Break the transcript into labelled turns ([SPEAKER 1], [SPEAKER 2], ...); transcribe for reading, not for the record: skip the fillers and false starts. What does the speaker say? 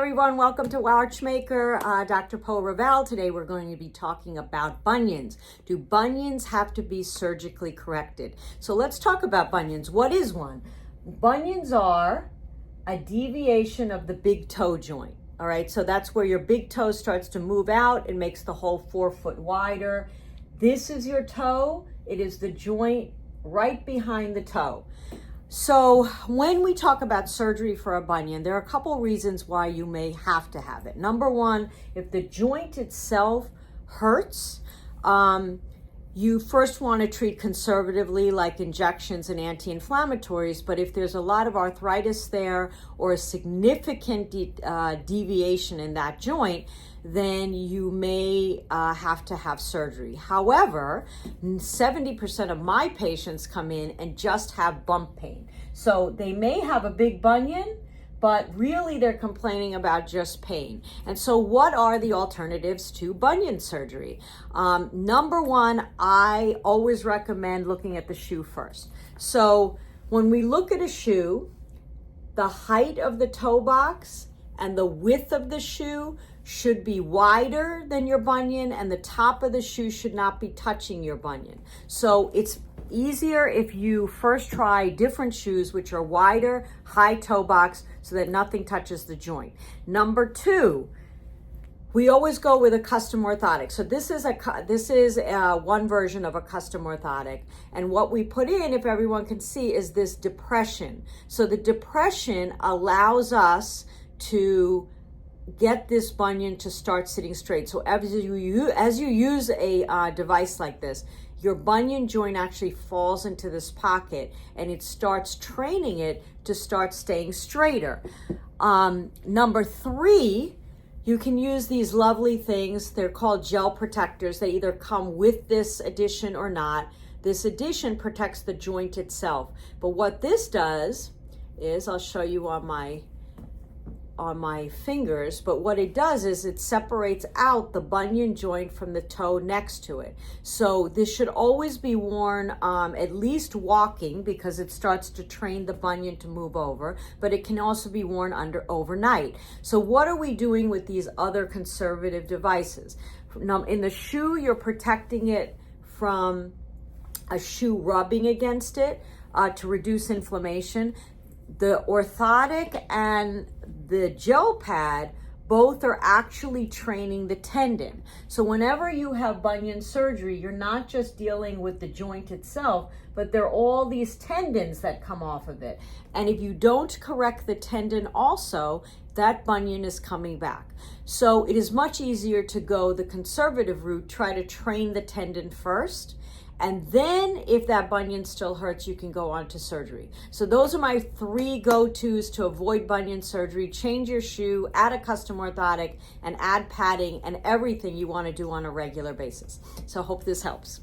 [SPEAKER 1] everyone, welcome to Watchmaker, Dr. Po Raval. Today we're going to be talking about bunions. Do bunions have to be surgically corrected? So let's talk about bunions. What is one? Bunions are a deviation of the big toe joint. All right, so that's where your big toe starts to move out. It makes the whole forefoot wider. This is your toe. It is the joint right behind the toe. So when we talk about surgery for a bunion, there are a couple reasons why you may have to have it. Number one, if the joint itself hurts, you first want to treat conservatively, like injections and anti-inflammatories. But if there's a lot of arthritis there or a significant deviation in that joint, then you may have to have surgery. However, 70% of my patients come in and just have bump pain. So they may have a big bunion, but really they're complaining about just pain. And so what are the alternatives to bunion surgery? Number one, I always recommend looking at the shoe first. So when we look at a shoe, the height of the toe box and the width of the shoe should be wider than your bunion, and the top of the shoe should not be touching your bunion. So it's easier if you first try different shoes which are wider, high toe box, so that nothing touches the joint. Number two, we always go with a custom orthotic. So this is one version of a custom orthotic. And what we put in, if everyone can see, is this depression. So the depression allows us to get this bunion to start sitting straight. So as you use a device like this, your bunion joint actually falls into this pocket and it starts training it to start staying straighter. Number three, you can use these lovely things. They're called gel protectors. They either come with this addition or not. This addition protects the joint itself. But what this does is, I'll show you on my fingers, but what it does is it separates out the bunion joint from the toe next to it. So this should always be worn at least walking, because it starts to train the bunion to move over, but it can also be worn overnight. So what are we doing with these other conservative devices? In the shoe, you're protecting it from a shoe rubbing against it to reduce inflammation. The orthotic and the gel pad both are actually training the tendon. So whenever you have bunion surgery, you're not just dealing with the joint itself, but there are all these tendons that come off of it. And if you don't correct the tendon also, that bunion is coming back. So it is much easier to go the conservative route, try to train the tendon first. And then if that bunion still hurts, you can go on to surgery. So those are my three go-tos to avoid bunion surgery. Change your shoe, add a custom orthotic, and add padding and everything you want to do on a regular basis. So hope this helps.